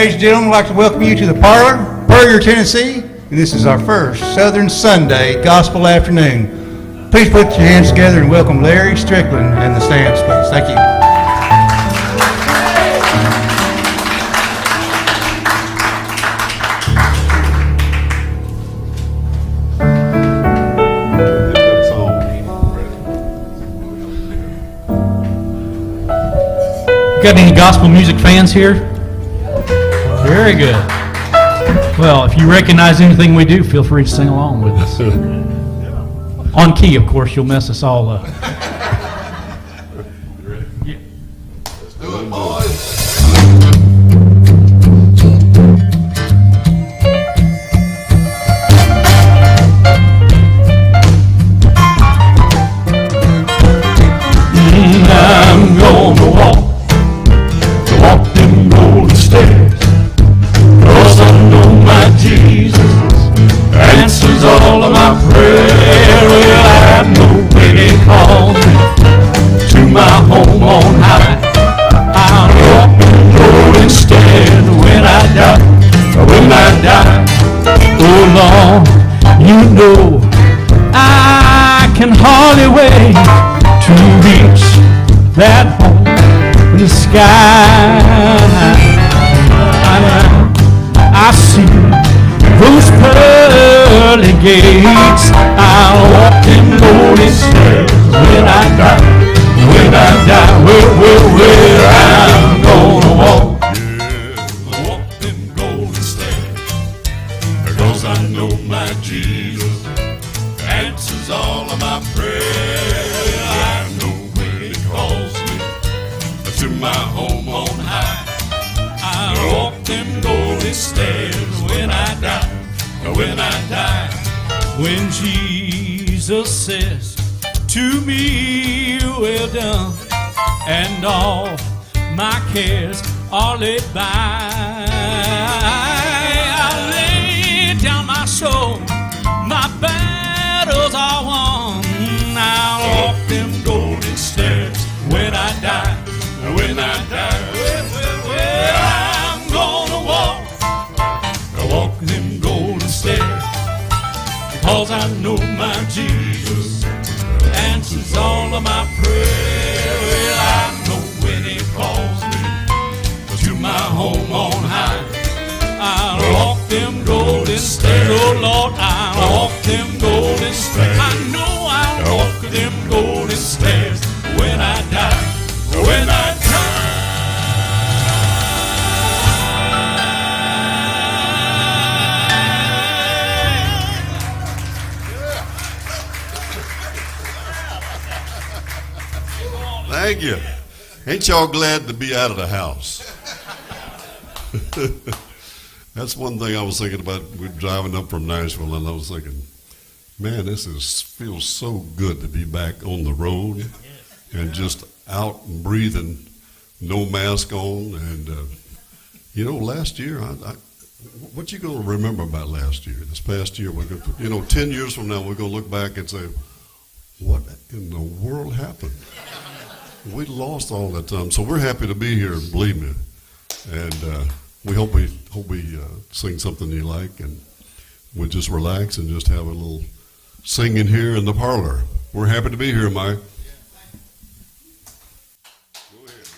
Ladies and gentlemen, I'd like to welcome you to the Parlor, Puryear, Tennessee, and this is our first Southern Sunday Gospel Afternoon. Please put your hands together and welcome Larry, Strickland, and the Stamps, please. Thank you. Got any gospel music fans here? Very good. Well, if you recognize anything we do, feel free to sing along with us. On key, of course, you'll mess us all up. Yeah. Let's do it, boys. I'm gonna walk them golden stairs, 'cause I know my Jesus answers all of my prayer. Well, I know when He calls me to my home on high, I'll walk them golden stairs when I die. Oh Lord, you know I can hardly wait to reach that home in the sky. I see those pearly gates. I'll walk them golden stairs when I die. Well, I'm gonna walk them golden stairs, 'cause I know my Jesus answers all of my prayers. I know when He calls me to my home on high, I'll walk them golden stairs when I die. When Jesus says to me, well done, and all my cares are laid by, I'll lay down my soul, my battles are won. I'll walk them golden stairs when I die. Well, I'm gonna walk them golden stairs, 'cause I know my Jesus answers all of my prayer. Well, I know when He calls me to my home on high, I'll walk them golden stairs. Oh Lord, I'll walk them golden stairs. I know I'll walk them golden stairs when I die. Thank you. Ain't y'all glad to be out of the house? That's one thing I was thinking about. We're driving up from Nashville, and I was thinking, man, feels so good to be back on the road and just out and breathing, no mask on. And last year, what you gonna remember about last year? This past year, 10 years from now, we're gonna look back and say, what in the world happened? We lost all that time, so we're happy to be here. Believe me, and we hope we sing something you like, and we'll just relax and just have a little singing here in the parlor. We're happy to be here, Mike. Go ahead.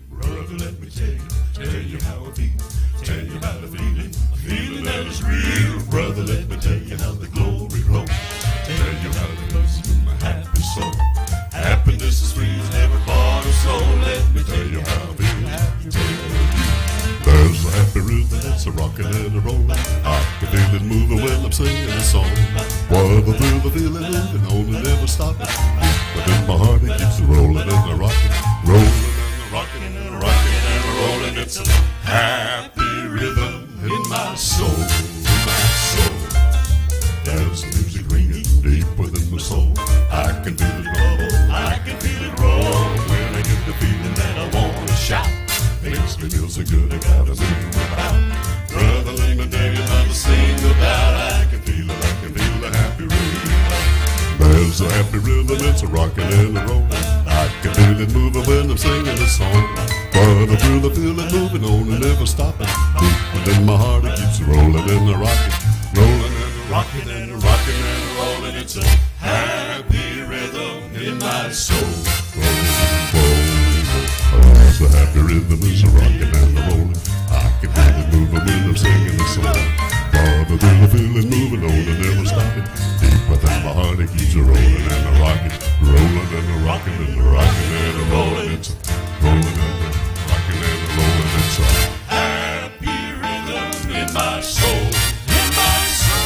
Brother, let me tell you how I feel. Tell you how the feeling that is real. Brother, let me tell you how the glory rolls. Tell you how the love in my happy soul. Happiness is free in every part of soul. Let me tell you how I feel. There's a happy rhythm that's a rockin' and a rollin'. I can feel it moving when I'm singing a song. What the thrill, the feeling moving on and never stopping. Within my heart it keeps rolling and a rockin', rolling and a rockin' and a rockin' and a rollin'. It's a happy rhythm in my soul, There's music ringing deep within my soul. I can feel it rumble, I can feel it roll. When I get the feeling that I wanna shout, makes me feel so good I gotta move about. Brother, let me tell you how to sing about. I can feel it, I can feel the happy rhythm. and a rolling. I can feel it moving when I'm singing a song. But I feel it moving on and never stopping. Deep within my heart it keeps rolling and a rocking, rolling and a rocking and a rocking and a rolling. It's a happy rhythm in my soul. Oh, it's a happy rhythm, it's a rocking and a rolling. I can feel it moving when I'm singing a song. But I feel it moving on and never stopping. Deep within my heart it keeps rolling and a rocking, rolling and a rocking and a rocking and a rolling. It's a rolling and a rocking and a rolling. It's a happy rhythm in my soul. In my soul.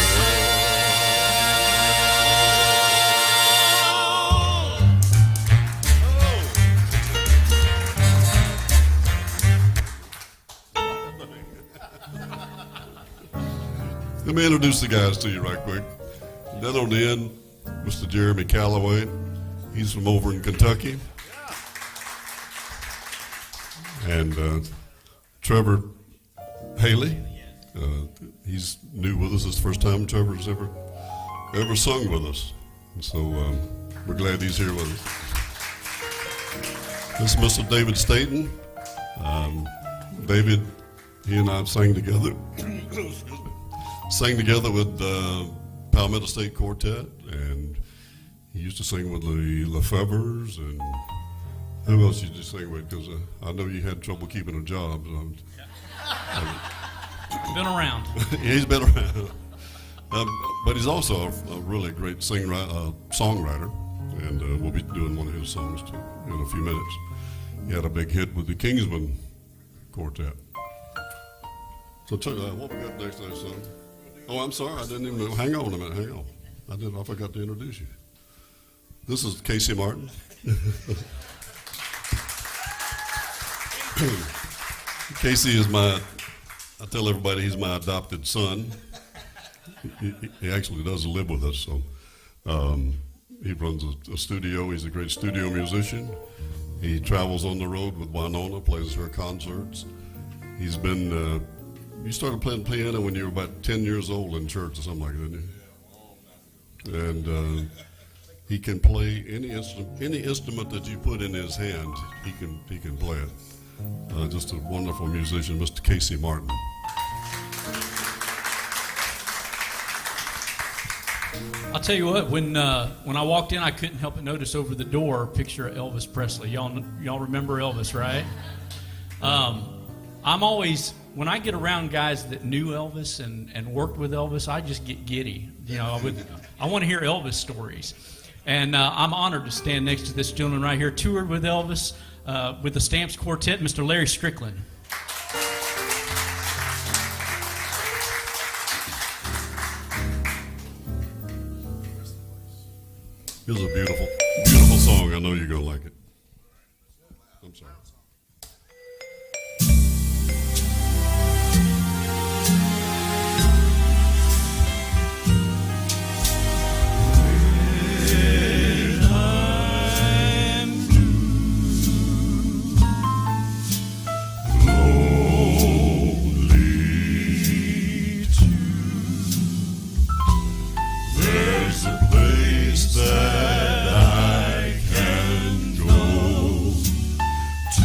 Let me introduce the guys to you right quick. Then on the end, Mr. Jeremy Calloway. He's from over in Kentucky. And Trevor Haley. He's new with us. It's the first time Trevor's ever sung with us. And so we're glad he's here with us. This is Mr. David Staten. David, he and I sang together. Sang together with Palmetto State Quartet, and he used to sing with the Lefevres, and who else did you sing with? Because I know you had trouble keeping a job. Been around. Yeah, he's been around. But he's also a really great songwriter, and we'll be doing one of his songs too in a few minutes. He had a big hit with the Kingsman Quartet. So what we got next, son? Oh, I'm sorry, I didn't even know. Hang on a minute, hang on. I forgot to introduce you. This is Casey Martin. Casey is I tell everybody he's my adopted son. He actually doesn't live with us, so he runs a studio. He's a great studio musician. He travels on the road with Winona, plays her concerts. He's been, you started playing piano when you were about 10 years old in church or something like that, didn't you? And he can play any instrument that you put in his hand, he can play it. Just a wonderful musician, Mr. Casey Martin. I'll tell you what, when I walked in, I couldn't help but notice over the door a picture of Elvis Presley. Y'all remember Elvis, right? I'm always, when I get around guys that knew Elvis and worked with Elvis, I just get giddy. You know, I want to hear Elvis stories. And I'm honored to stand next to this gentleman right here, toured with Elvis, with the Stamps Quartet, Mr. Larry Strickland. This is a beautiful, beautiful song. I know you're going to like it. I'm sorry. That I can go to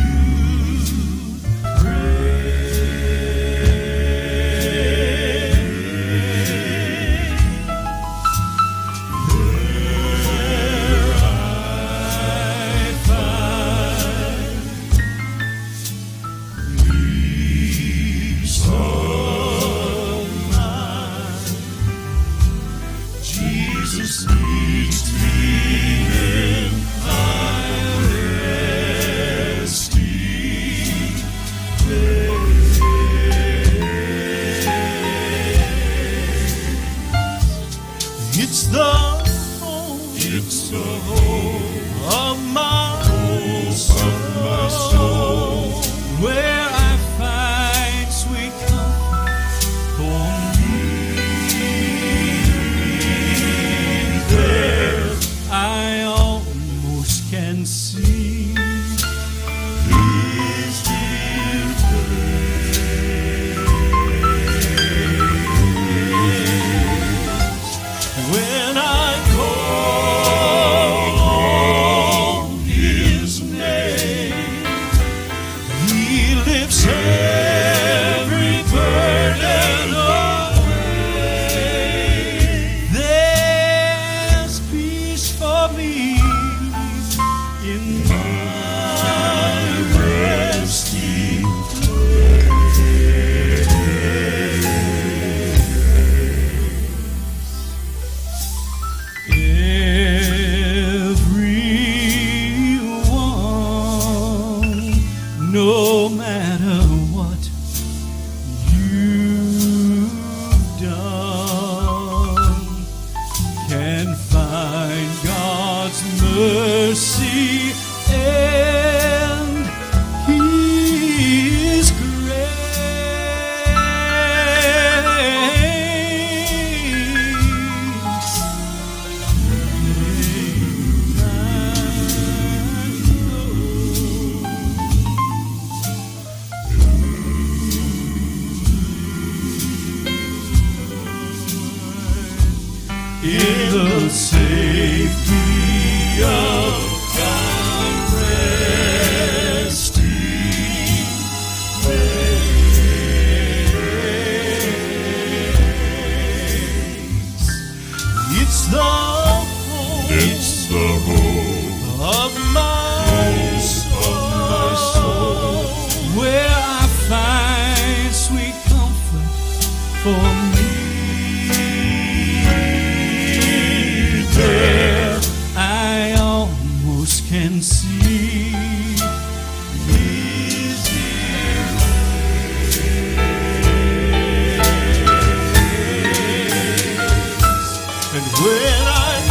no matter what you've done, can find God's mercy and His grace. In the safety of God resting place. It's the hope of my soul, where I find sweet comfort for me. There I almost can see easy ways. And when I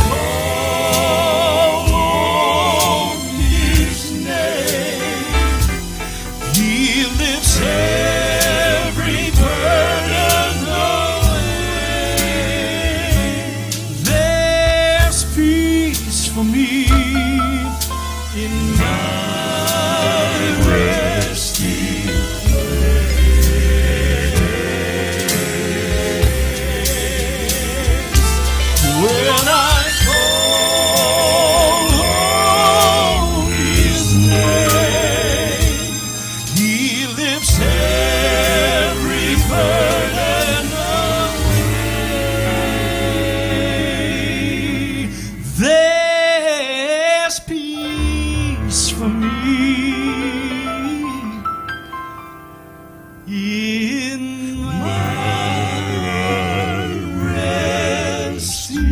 call on His name, He lifts every burden away. There's peace for me in my resting place. When I call on His name, He lifts every burden away. There's peace for me in my resting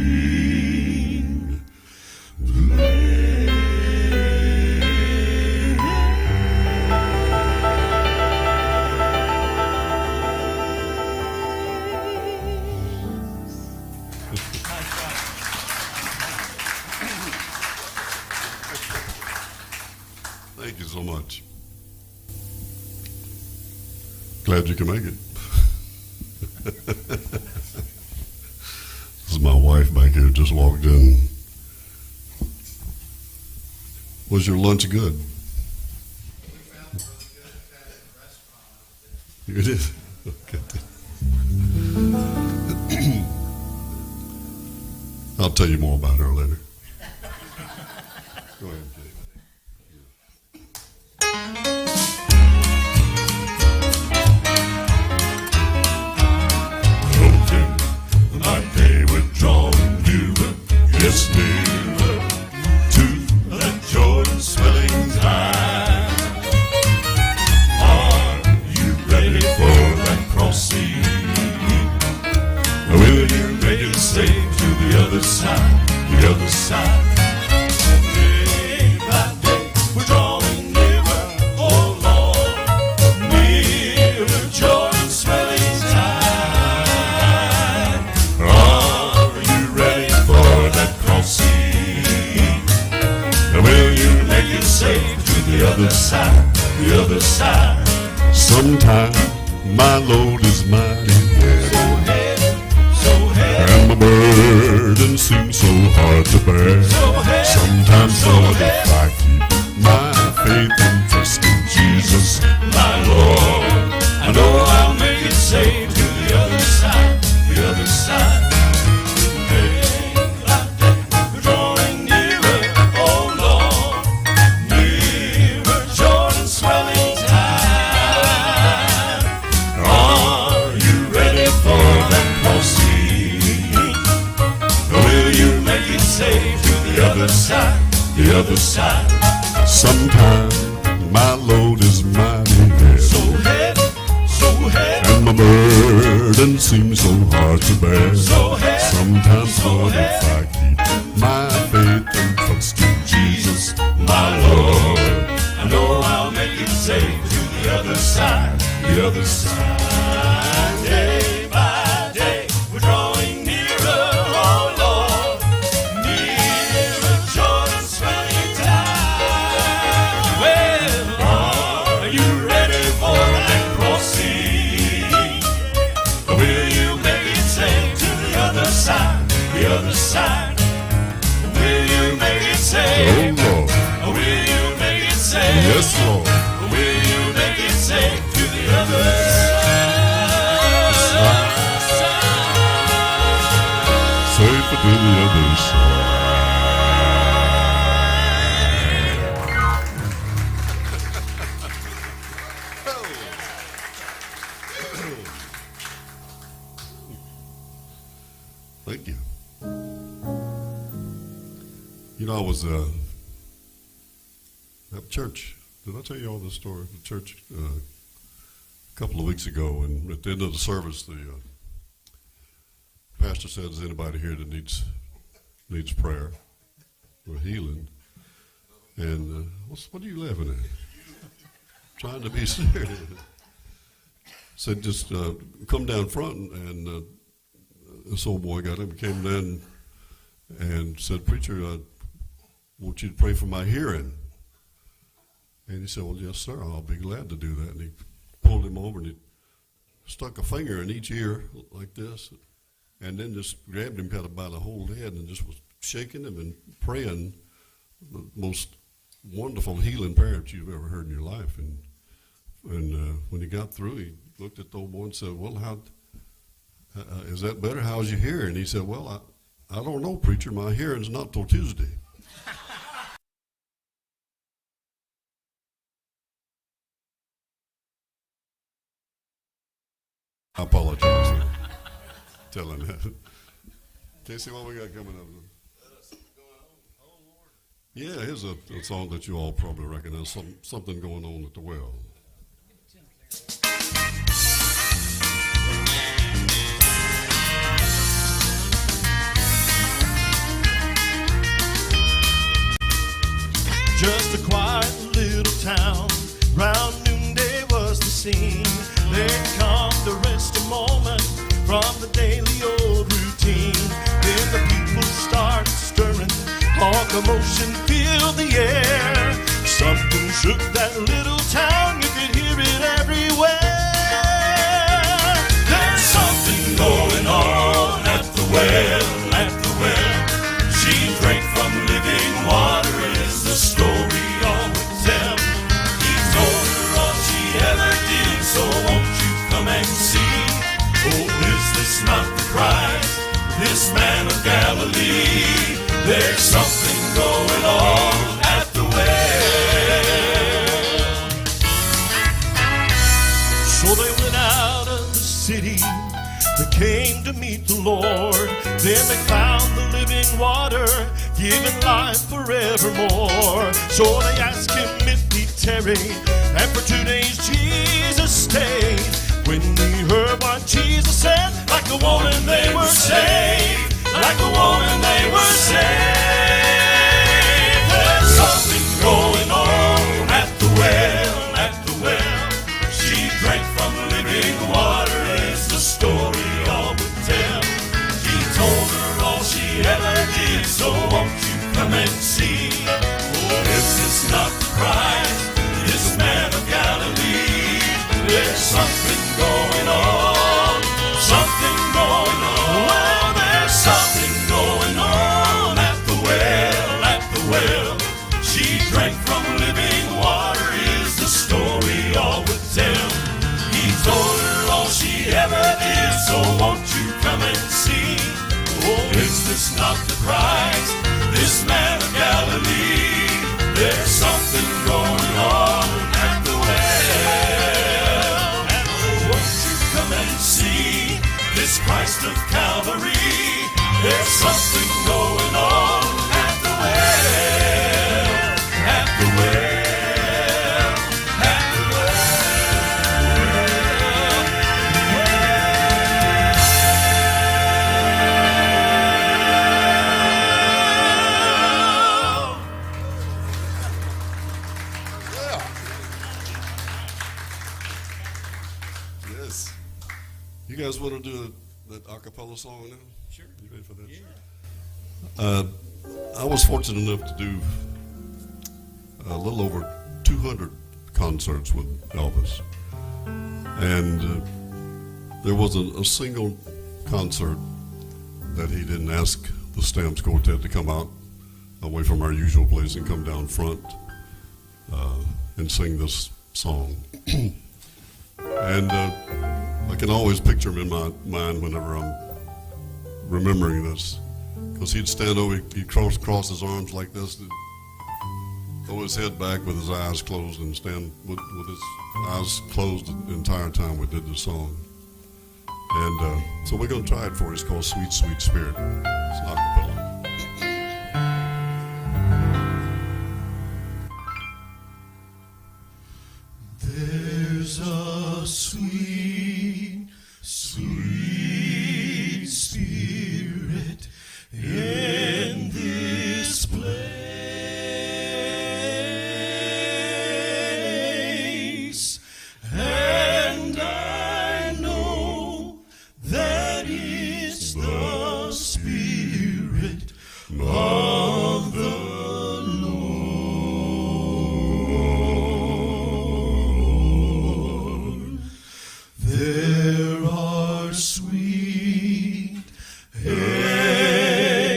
Thank you so much. Glad you can make it. This is my wife back here, just walked in. Was your lunch good? You did? Okay. I'll tell you more about her later. Go ahead, Jay. my day we're drawing nearer, yes, nearer to the Jordan swelling tide. Are you ready for that crossing? Will you make it safe to the other side, the other side? Day by day we're drawing nearer, oh Lord, nearer Jordan swelling tide. Are you ready for that crossing? Will you make it safe to the other side, the other side? Sometimes my load is mighty heavy, So heavy, and my burden seems so hard to bear. Sometimes, Lord, if I keep my faith and trust in Jesus, my Lord, I know I'll make it safe to the other side, the other side. Day by day, we're drawing nearer, oh Lord, nearer Jordan swelling tide. Are you ready for that crossing? Will you make it safe to the other side, the other side? sometimes my load is mighty heavy, So heavy, so heavy, and my burden seems so hard to bear. so heavy. Sometimes, Lord, if I keep my faith and trust in Jesus, My Lord, I know I'll make it safe safe to the other side, the other side. Day by day, we're drawing nearer, oh Lord, nearer Jordan's swelling tide. Well, are you ready for that crossing? Will you make it safe to the other side, the other side? Will you make it safe? Oh, Lord. Will you make it safe? Yes, Lord. Will you make it safe to the other side? Safe to the other side. Thank you. You know, I was at church. Did I tell you all this story? The church a couple of weeks ago, and at the end of the service, the pastor said, "Is anybody here that needs prayer or healing?" And what are you laughing at? Trying to be serious. Said, "Just come down front." And this old boy got up, came down, and said, "Preacher, I want you to pray for my hearing." And he said, "Well, yes, sir, I'll be glad to do that." And he pulled him over and he stuck a finger in each ear like this, and then just grabbed him kind of by the whole head and just was shaking him and praying the most wonderful healing prayer that you've ever heard in your life. And when he got through, he looked at the old boy and said, "Well, how is that better? How's your hearing?" He said, "Well, I don't know, preacher. My hearing's not till Tuesday." I apologize for telling that. Casey, what we got coming up? Yeah, here's a song that you all probably recognize, something going on at the well. Just a quiet little town, round noonday was the scene. They'd come to rest a moment from the daily old routine. Then the people started stirring, all commotion filled the air. Something shook that little town, you could hear it everywhere. There's something going on at the well, at the well. She drank from living water, is the story all would tell. He told her all she ever did, so won't you come and see? Oh, is this not the Christ, this man of Galilee? There's something going on at the well. So they went out of the city, they came to meet the Lord. Then they found the living water, giving life forevermore. So they asked him if he'd tarry, and for 2 days Jesus stayed. When he heard what Jesus said, like a woman they were saved, like a woman they were saved. There's something going on at the well, at the well. She drank from living water, is the story all would tell. He told her all she ever did, so won't you come and see? Oh, is this not the Christ, this man of Galilee? There's something going on, something going on. Well, there's something going on at the well, at the well. She drank from living water, is the story all would tell. He told her all she ever did, so won't you come and see? Oh, is this not the Christ, this man of Galilee? There's something going on at the well. And oh, won't you come and see this Christ of Calvary? There's something going on at the well, at the well, at the well. You guys want to do that a cappella song now? Sure. You ready for that? Yeah. I was fortunate enough to do a little over 200 concerts with Elvis. And there wasn't a single concert that he didn't ask the Stamps Quartet to come out away from our usual place and come down front and sing this song. And I can always picture him in my mind whenever I'm remembering this, because he'd stand over, he'd cross his arms like this, throw his head back with his eyes closed, and stand with his eyes closed the entire time we did the song. And so we're going to try it for you. It's called Sweet, Sweet Spirit. It's a cappella. There's a sweet, sweet spirit in this place, and I know that it's the Spirit of the Lord. There are sweet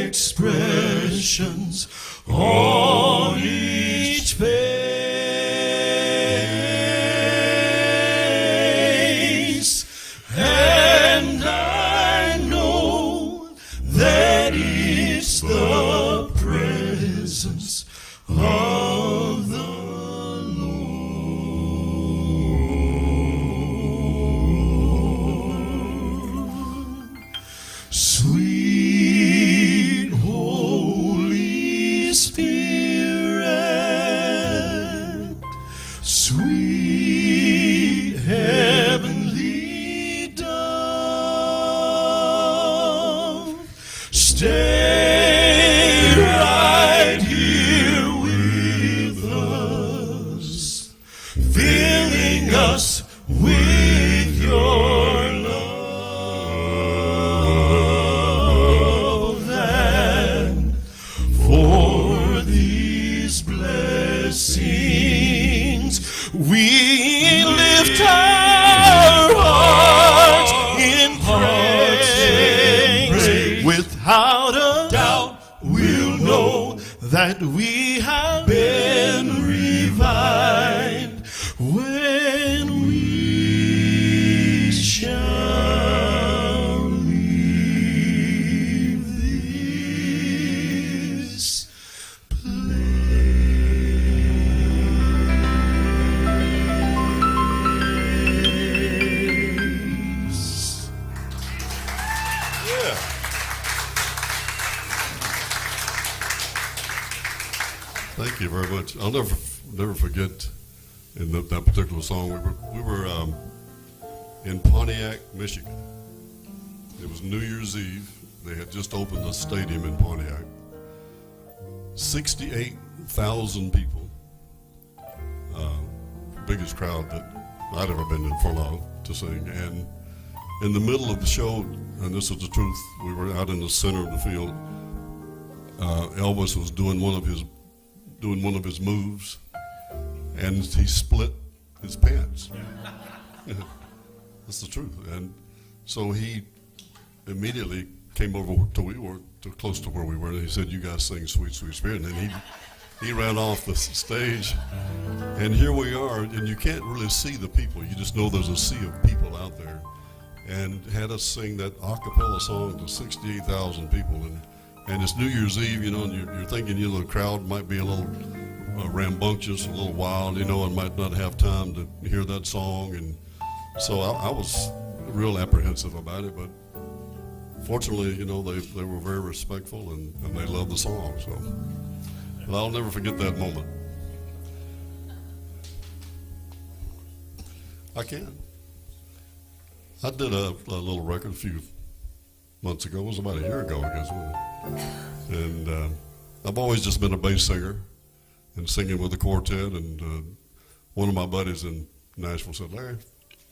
expressions on each face, and I know that it's the presence of the Lord. Sweet Holy Spirit, sweet heavenly dove, stay right here with us, filling us with your love, and for these blessings we lift our hearts in praise. Without a doubt we'll know that we have been revived when we shall leave this place. Yeah. Thank you very much. I'll never forget in that particular song. We were in Pontiac, Michigan. It was New Year's Eve. They had just opened the stadium in Pontiac. 68,000 people. Biggest crowd that I'd ever been in front of to sing. And in the middle of the show, and this is the truth, we were out in the center of the field. Elvis was doing one of his moves, and he split his pants. That's the truth. And so he immediately came over to close to where we were, and he said, "You guys sing Sweet, Sweet Spirit." And then he ran off the stage, and here we are, and you can't really see the people. You just know there's a sea of people out there, and had us sing that a cappella song to 68,000 people. And it's New Year's Eve, and you're thinking, the crowd might be a little rambunctious, a little wild, and might not have time to hear that song. And so I was real apprehensive about it, but fortunately, they were very respectful, and they loved the song. So, but I'll never forget that moment. I can. I did a little record a few months ago. It was about a year ago, I guess, wasn't it? And I've always just been a bass singer and singing with the quartet. And one of my buddies in Nashville said, "Larry,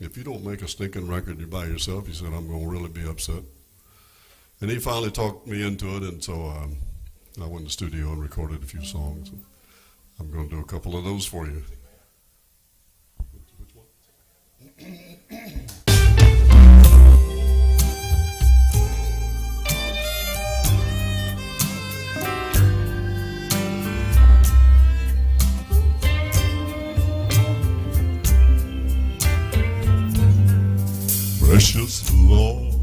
if you don't make a stinking record, you're by yourself. He said, I'm going to really be upset. And he finally talked me into it, and so I went to the studio and recorded a few songs. And I'm going to do a couple of those for you. Which one? Precious Lord,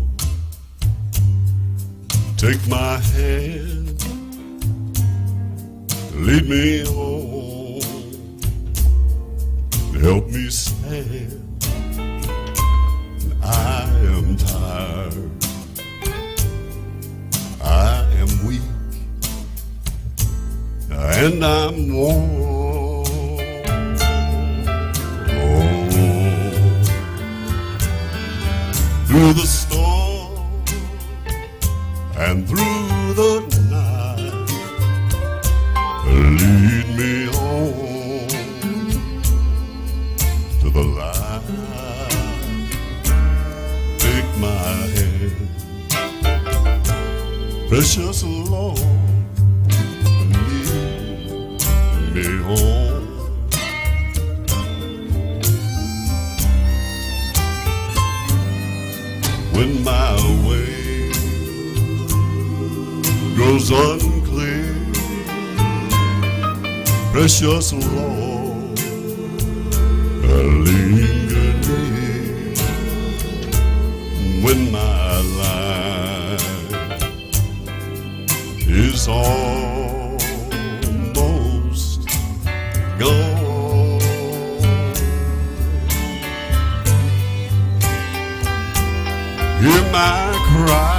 take my hand, lead me on, help me stand. I am tired, I am weak, and I'm worn. Through the storm and through the night, lead me on to the light. Take my hand, precious Lord, lead me on. When my way grows unclear, precious Lord, linger near. When my life is almost gone, hear my cry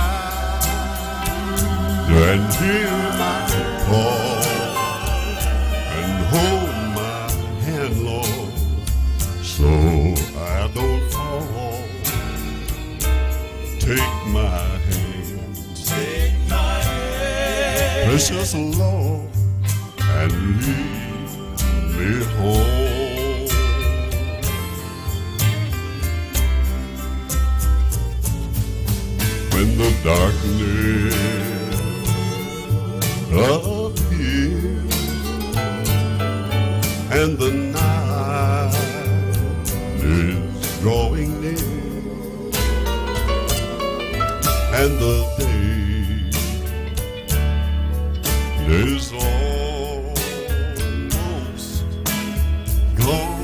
and hear my call and hold my hand, Lord, so I don't fall. Take my hand, precious Lord, and lead me home. When the darkness appears and the night is drawing near and the day is almost gone.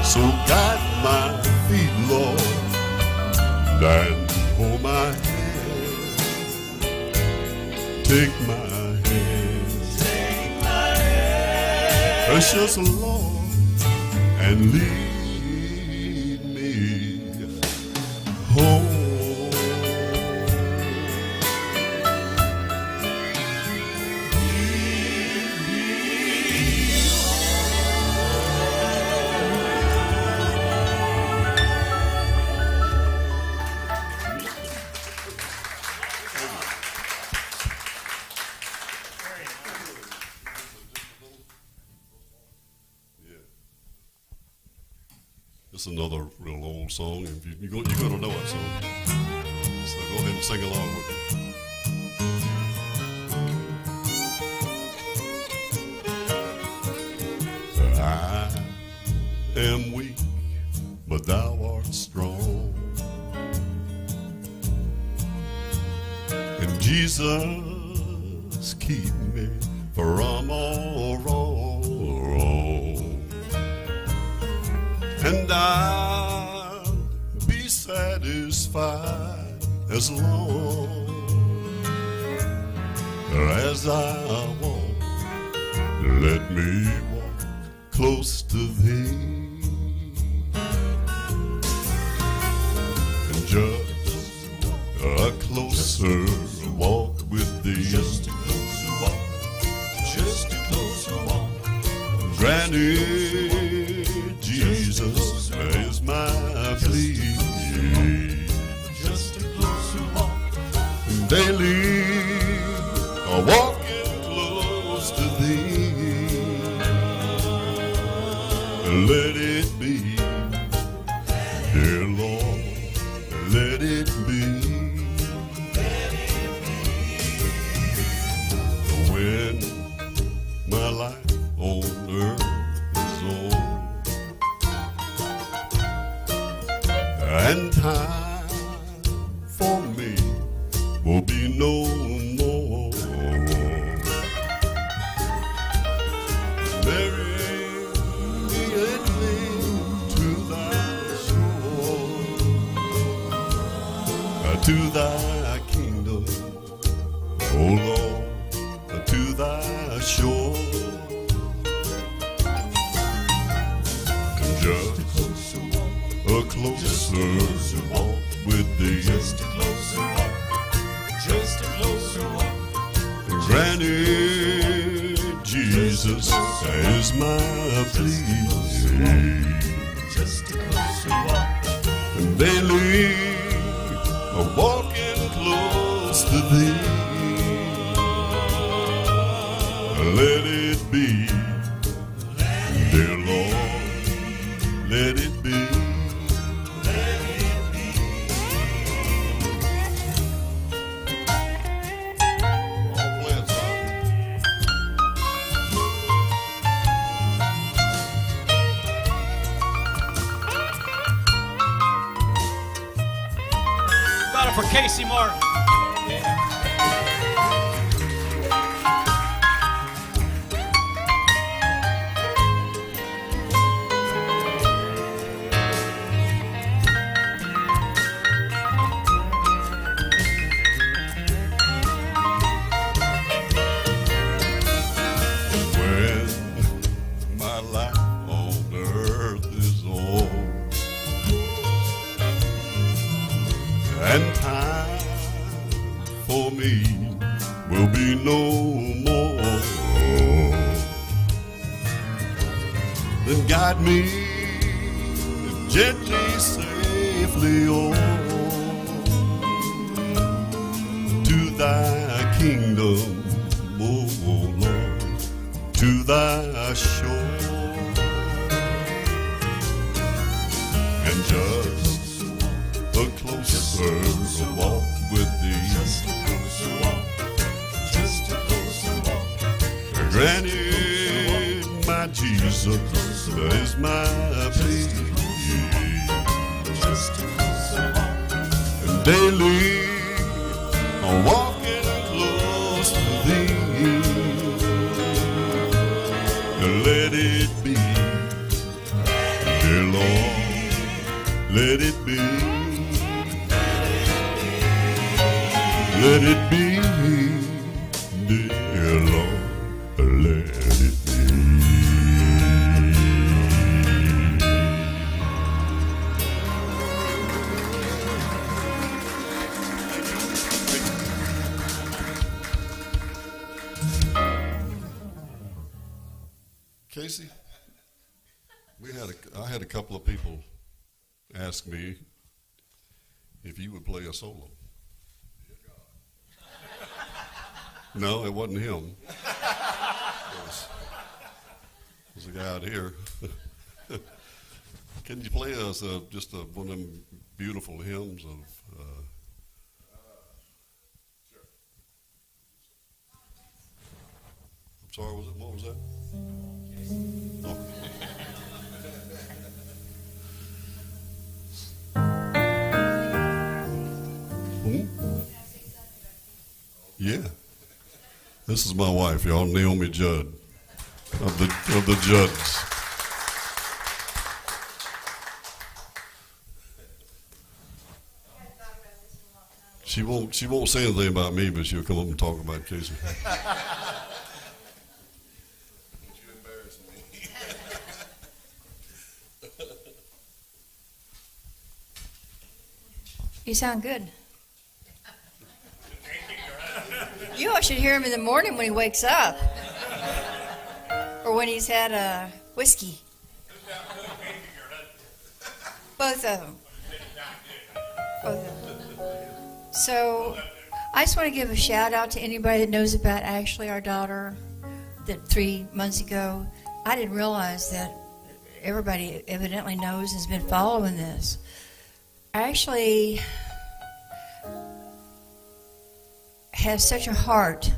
So guide my feet, Lord, and hold my hand. Take my hand, precious Lord, and lead me home. It's another real old song, and you're going to know it, so go ahead and sing along with it. I am weak, but thou art strong, and Jesus keep me from all wrong. And I'll be satisfied as long as I walk. Let me walk close to thee, and just a closer walk with thee. Just a closer walk, just a closer walk. Granted, Jesus is my plea. Just daily walking close to thee. Let it be, dear Lord, let it be. When my life on earth is over and time for me will be no more, marry me and me to thy shore, to thy kingdom, O Lord, to thy shore. Just a closer walk with thee. Just a closer walk. Just a closer walk. Granted, Jesus is my plea. Just a closer walk. And daily walking close to thee. Let it be, dear Lord, let it be. Let it be. All plans are. Got it for Casey Martin. When my life on earth is over and time for me will be no more, then guide me gently, safely on to thy kingdom, oh Lord, to thy shore. And just a closer walk with thee. Just a closer walk. Just a closer walk. Granted, my Jesus is my plea. Just a closer walk. And daily I'm walking close to thee. Let it be, dear Lord, let it be. Let it be, dear Lord, let it be. Casey, I had a couple of people ask me if you would play a solo. No, it wasn't him. There's a guy out here. Can you play us just one of them beautiful hymns of? Sure. I'm sorry, what was that? Oh. Hmm? Yeah. This is my wife, y'all, Naomi Judd of the Judds. She won't say anything about me, but she'll come up and talk about Casey. You embarrass me. You sound good. You all should hear him in the morning when he wakes up. Or when he's had a whiskey. Both of them. Both of them. So, I just want to give a shout out to anybody that knows about Ashley, our daughter, that 3 months ago. I didn't realize that everybody evidently knows and has been following this. Ashley has such a heart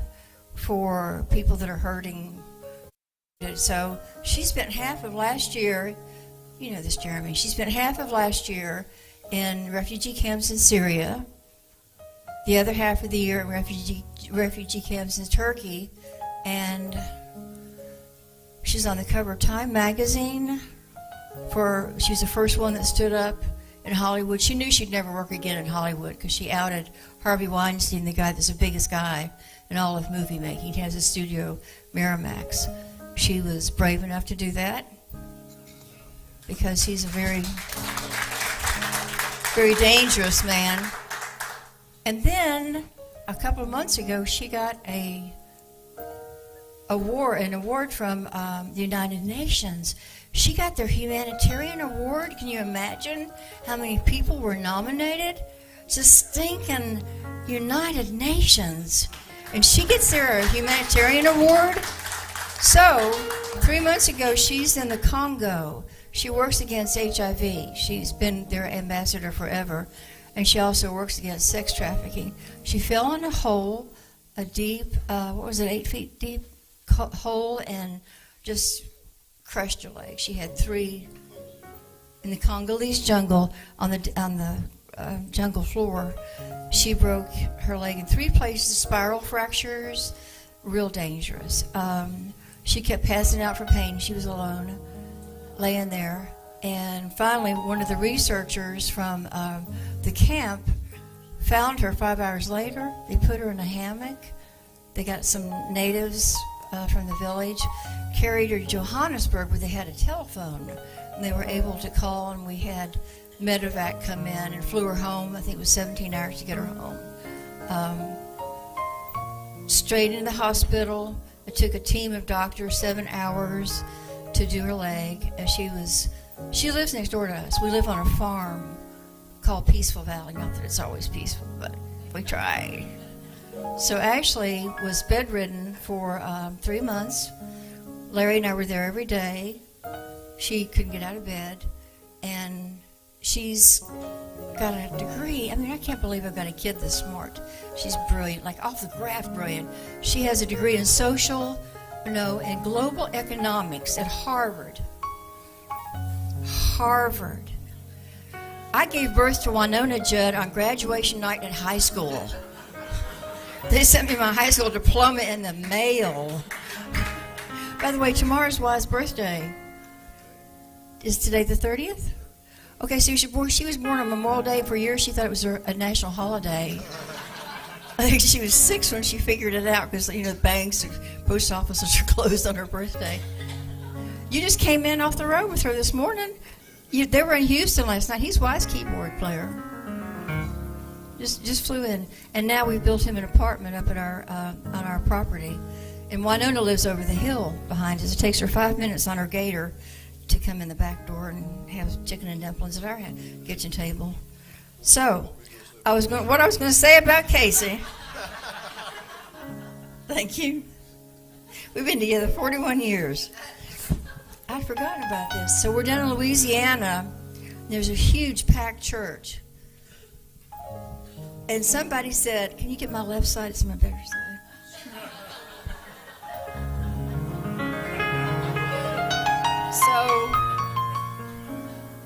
for people that are hurting. So she spent half of last year, you know this, Jeremy, she spent half of last year in refugee camps in Syria, the other half of the year in refugee camps in Turkey, and she's on the cover of Time magazine. She was the first one that stood up in Hollywood. She knew she'd never work again in Hollywood because she outed Harvey Weinstein, the guy that's the biggest guy in all of movie making. He has a studio, Miramax. She was brave enough to do that because he's a very, very dangerous man. And then a couple of months ago, she got an award from the United Nations. She got their humanitarian award. Can you imagine how many people were nominated? It's a stinking United Nations. And she gets their humanitarian award. So, 3 months ago, she's in the Congo. She works against HIV. She's been their ambassador forever. And she also works against sex trafficking. She fell in a hole, a deep, 8 feet deep hole, and just crushed her leg. She had 3 in the Congolese jungle on the jungle floor. She broke her leg in 3 places, spiral fractures, real dangerous. She kept passing out for pain. She was alone, laying there. And finally, one of the researchers from the camp found her 5 hours later. They put her in a hammock. They got some natives from the village, carried her to Johannesburg where they had a telephone. And they were able to call, and we had medevac come in and flew her home. I think it was 17 hours to get her home. Straight into the hospital. It took a team of doctors 7 hours to do her leg. And she lives next door to us. We live on a farm called Peaceful Valley. Not that it's always peaceful, but we try. So Ashley was bedridden for 3 months. Larry and I were there every day. She couldn't get out of bed. And she's got a degree. I mean, I can't believe I've got a kid this smart. She's brilliant, like off the graph brilliant. She has a degree in and global economics at Harvard. Harvard. I gave birth to Winona Judd on graduation night at high school. They sent me my high school diploma in the mail. By the way, tomorrow's Wise's birthday. Is today the 30th? Okay, so she was born on Memorial Day. For years, she thought it was a national holiday. I think she was 6 when she figured it out because, the banks and post offices are closed on her birthday. You just came in off the road with her this morning. They were in Houston last night. He's Wise's keyboard player. Just flew in. And now we've built him an apartment up at on our property. And Winona lives over the hill behind us. It takes her 5 minutes on her gator to come in the back door and have chicken and dumplings at our kitchen table. So, what I was going to say about Casey. Thank you. We've been together 41 years. I'd forgotten about this. So we're down in Louisiana. There's a huge packed church. And somebody said, "Can you get my left side? It's my better side." So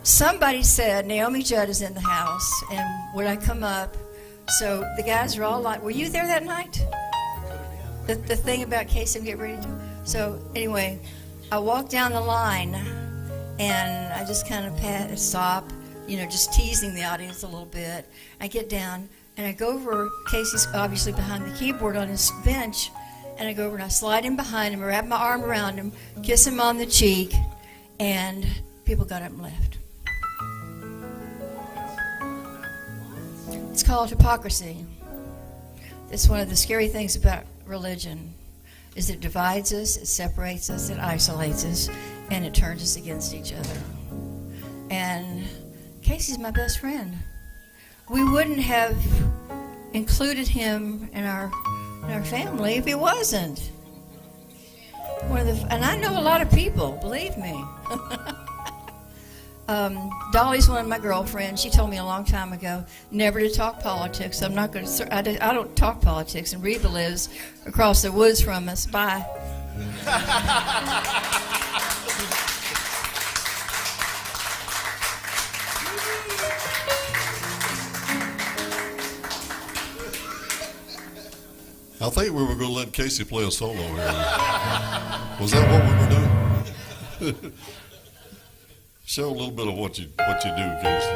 somebody said, Naomi Judd is in the house, and would I come up? So the guys are all like, were you there that night? The thing about Casey and get ready to. So anyway, I walk down the line, and I just kind of stop, just teasing the audience a little bit. I get down, and I go over. Casey's obviously behind the keyboard on his bench, and I go over and I slide in behind him, wrap my arm around him, kiss him on the cheek, and people got up and left. It's called hypocrisy. It's one of the scary things about religion, is it divides us, it separates us, it isolates us, and it turns us against each other. And Casey's my best friend. We wouldn't have included him in our family if he wasn't. And I know a lot of people, believe me. Dolly's one of my girlfriends. She told me a long time ago never to talk politics. I'm not going to. I don't talk politics. And Reba lives across the woods from us. Bye. I think we were going to let Casey play a solo here. Was that what we were doing? Show a little bit of what you do, Casey.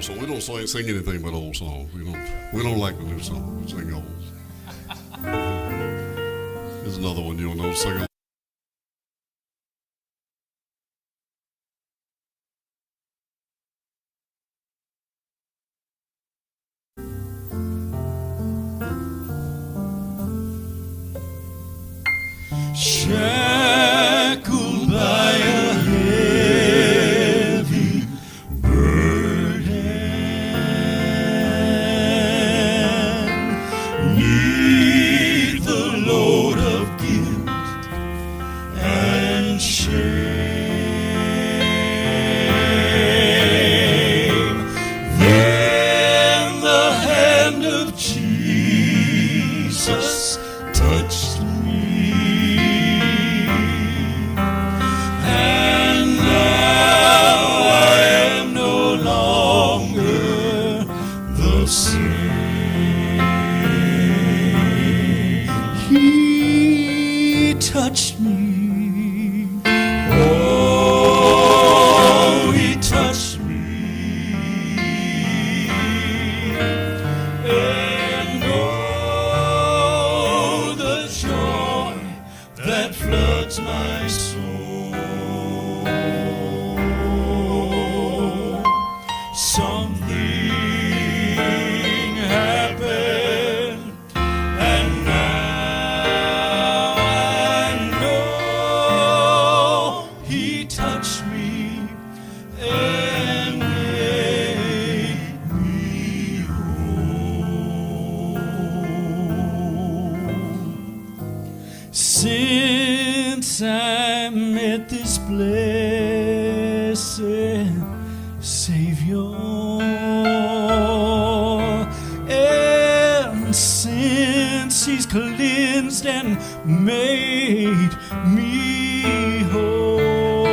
So we don't sing anything but old songs. We don't like the new songs. We sing old. Here's another one you'll know. Sing along. Shackled by a heavy burden, 'neath the load of guilt and shame, then the hand of Jesus touched me. He touched me. Oh, he touched me. And since I met this blessed Savior, and since He's cleansed and made me whole,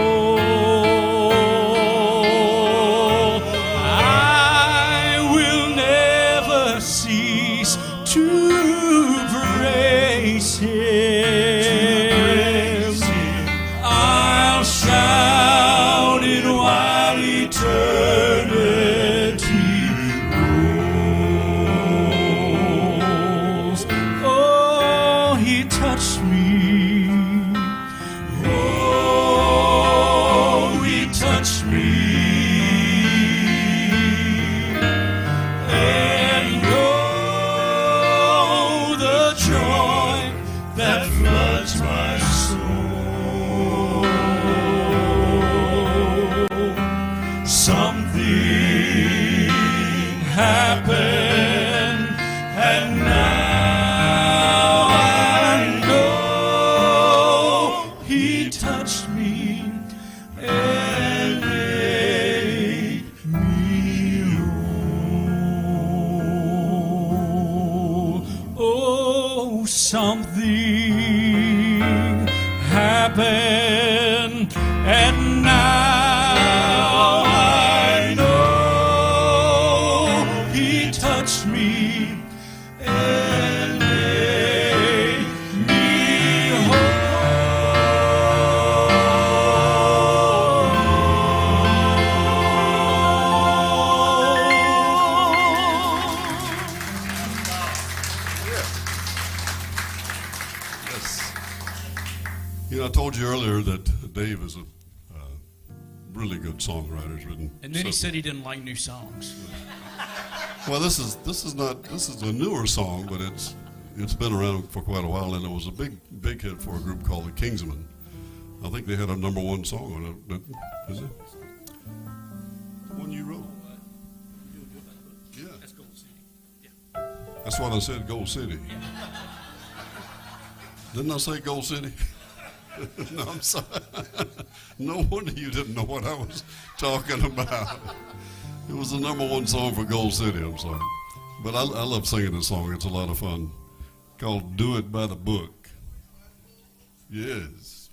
I will never cease to praise Him. I'll shout it while eternity rolls. Oh, He touched me. Oh, He touched me. And oh, the joy that floods my soul. Something happened, and now I know He touched me and made me whole. Oh, something happened, and now I know He touched me and made me Yes. You know, I told you earlier that Dave is a really good songwriter. He's written. And then he said he didn't like new songs. Well, this is a newer song, but it's been around for quite a while, and it was a big hit for a group called the Kingsmen. I think they had a #1 song on it. Is it? The one you wrote. Yeah. That's Gold City. That's what I said, Gold City. Didn't I say Gold City? No, I'm sorry. No wonder you didn't know what I was talking about. It was the #1 song for Gold City, I'm sorry. But I love singing this song. It's a lot of fun. Called Do It by the Book. Yes.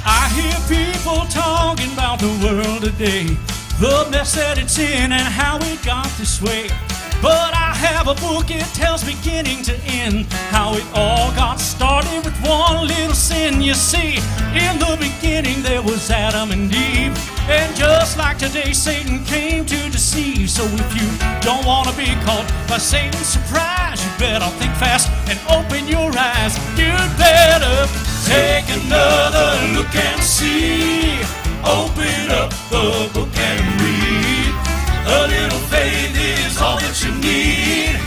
I hear people talking about the world today, the mess that it's in and how it got this way. But I have a book, it tells beginning to end how it all got started with one little sin. You see, in the beginning there was Adam and Eve, and just like today Satan came to deceive. So if you don't want to be caught by Satan's surprise, you better think fast and open your eyes. You'd better take another look and see. Open up the book and read. A little faith is all that you need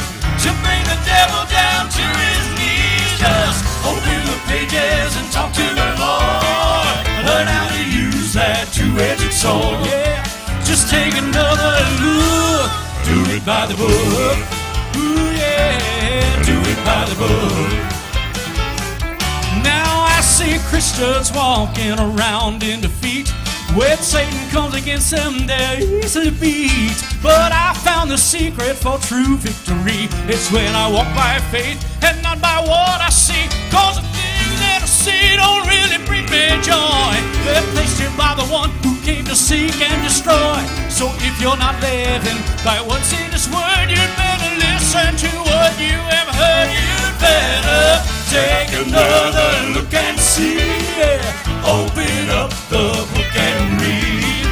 to bring the devil down to his knees. Just open the pages and talk to the Lord. Learn how to use that two-edged sword. Yeah, just take another look. Do it by the book. Ooh yeah, do it by the book. Now I see Christians walking around in defeat. When Satan comes against them, they're easily beat. But I found the secret for true victory. It's when I walk by faith and not by what I see. Cause the things that I see don't really bring me joy. They're placed here by the one who came to seek and destroy. So if you're not living by what's in this word, you'd better listen to what you have heard. You'd better take another look and see. Open up the book and read.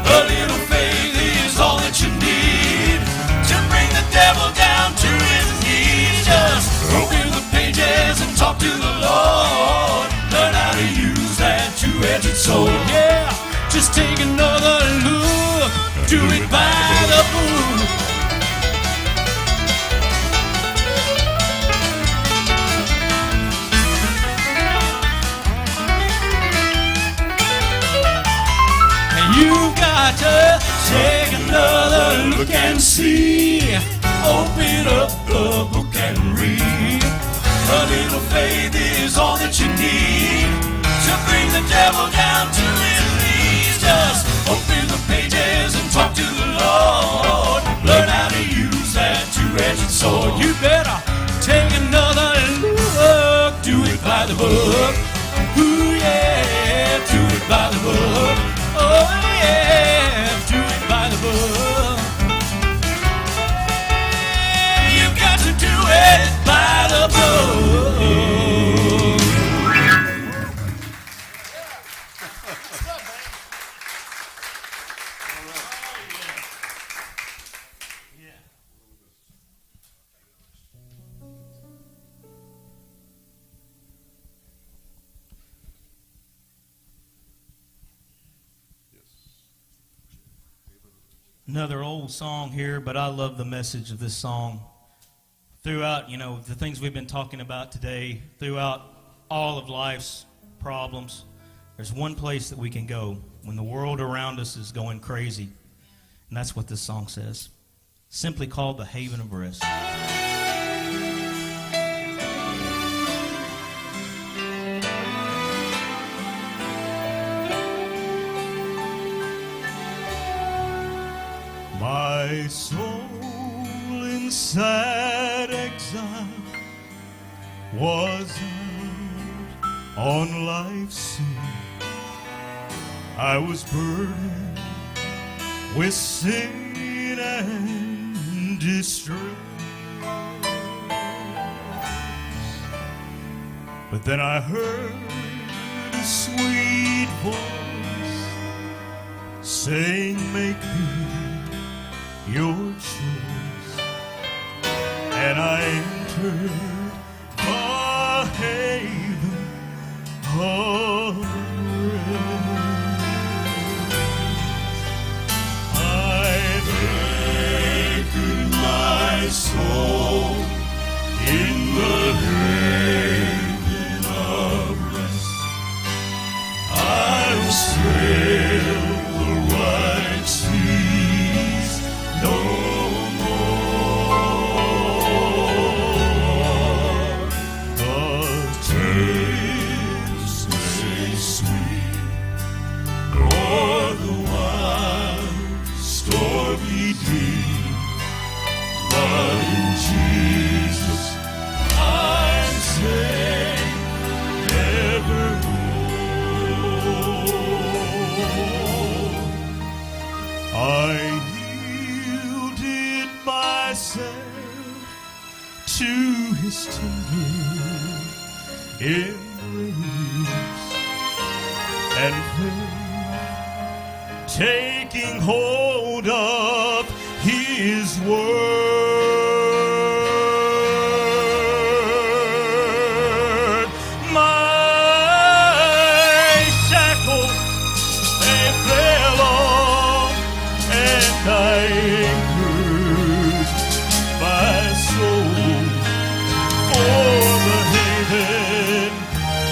A little faith is all that you need to bring the devil down to his knees. Just open the pages and talk to the Lord. Learn how to use that two-edged sword. Yeah, just take another look. Do it by the book. You've got to take another another look and see. Open up the book and read. A little faith is all that you need to bring the devil down to his knees. Just open the pages and talk to the Lord. Learn how to use that two-edged sword. You better take another look. Do it by the book. Ooh yeah, do it by the book. Oh yeah, do it by the book. You've got to do it by the book. Another old song here, but I love the message of this song. Throughout, the things we've been talking about today, throughout all of life's problems, there's one place that we can go when the world around us is going crazy. And that's what this song says. Simply called the Haven of Rest. My soul in sad exile was out on life's sea. I was burdened with sin and distress. But then I heard a sweet voice saying, make me your choice. And I entered a haven of rest. I've anchored my soul in the haven of rest. I will sail the wide seas no more. A taste may sweet, nor the wild stormy deep, but in Jesus I'm safe evermore. I yielded myself to his tender embrace, and then taking hold of his word, my shackles they fell off, and I anchored my soul for the haven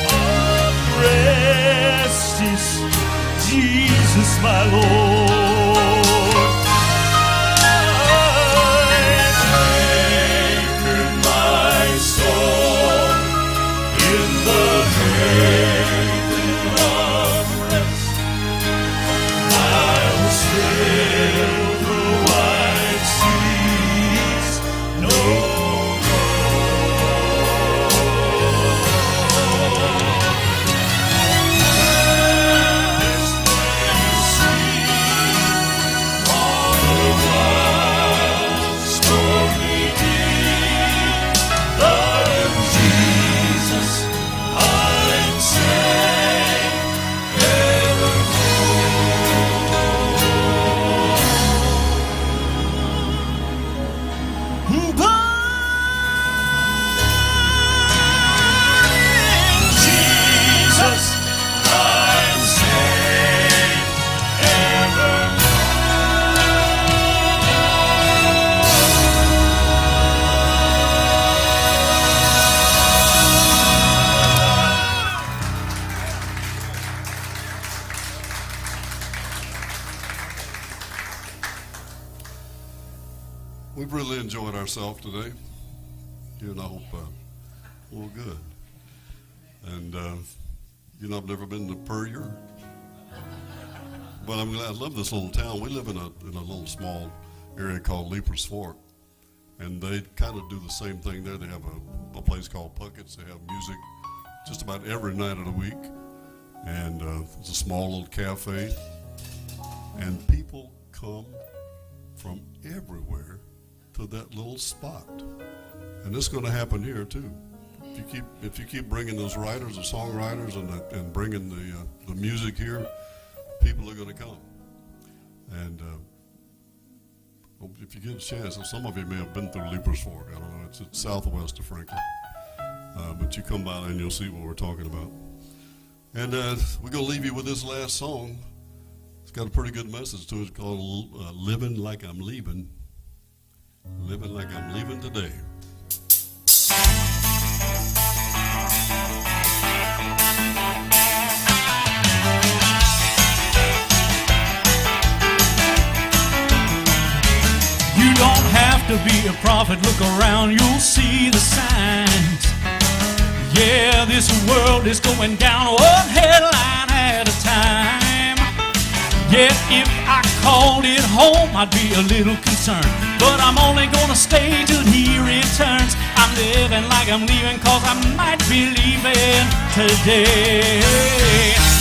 of rest is Jesus my Lord. I anchored my soul in the haven of rest. I will sail the wide seas no more. Rest and sweet, we've really enjoyed ourselves today. And I hope we're good. And you know, I've never been to Puryear, but I'm glad. I love this little town. We live in a little small area called Leapers Fork, and they kind of do the same thing there. They have a place called Puckett's. They have music just about every night of the week, and it's a small little cafe, and people come from everywhere to that little spot, and it's going to happen here too. If you keep bringing those writers, the songwriters, and bringing the music here, people are going to come. And if you get a chance, and some of you may have been through Leapers Fork. I don't know. It's southwest of Franklin, but you come by and you'll see what we're talking about. And we're going to leave you with this last song. It's got a pretty good message to it. It's called "Living Like I'm Leaving." Living like I'm leaving today. You don't have to be a prophet. Look around, you'll see the signs. Yeah, this world is going down one headline at a time. Yet if I called it home, I'd be a little concerned. But I'm only gonna stay till he returns. I'm living like I'm leaving, cause I might be leaving today.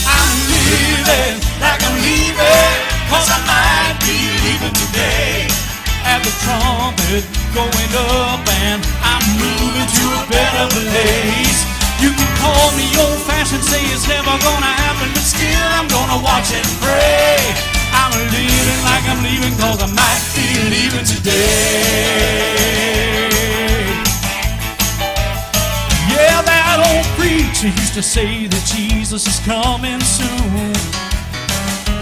I'm living like I'm leaving, cause I might be leaving today. At the trumpet going up, and I'm moving to a better place. You can call me old-fashioned, say it's never gonna happen, but still I'm gonna watch and pray. I'm living like I'm leaving, cause I might be leaving today. Yeah, that old preacher used to say that Jesus is coming soon.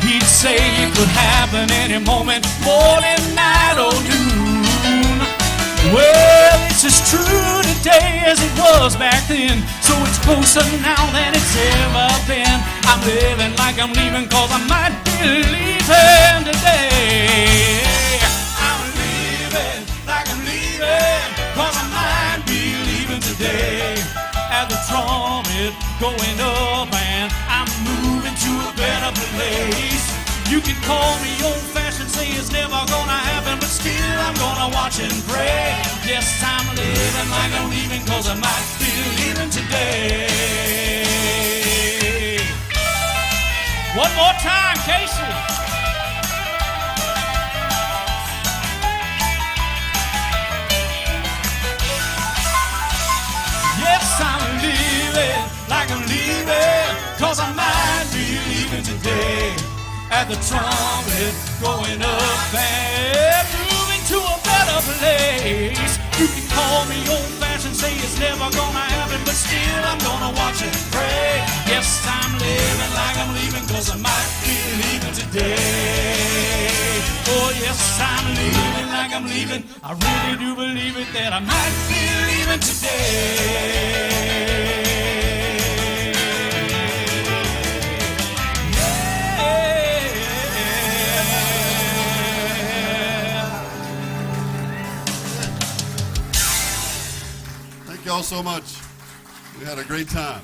He'd say it could happen any moment, morning, night, or noon. Well, it's as true today as it was back then, so it's closer now than it's ever been. I'm living like I'm leaving, cause I might be leaving today. I'm living like I'm leaving, cause I might be leaving today. At the trumpet going up, and I'm moving to a better place. You can call me old-fashioned, say it's never gonna happen, but still I'm gonna watch and pray. Yes, I'm living like I'm leaving, cause I might be leaving today. One more time, Casey. Yes, I'm living like I'm leaving, cause I might be leaving today. At the trumpet going up and moving to a better place. You can call me old-fashioned, say it's never gonna happen, but still I'm gonna watch and pray. Yes, I'm living like I'm leaving, cause I might be leaving today. Oh yes, I'm living like I'm leaving. I really do believe it, that I might be leaving today. Thank y'all so much. We had a great time.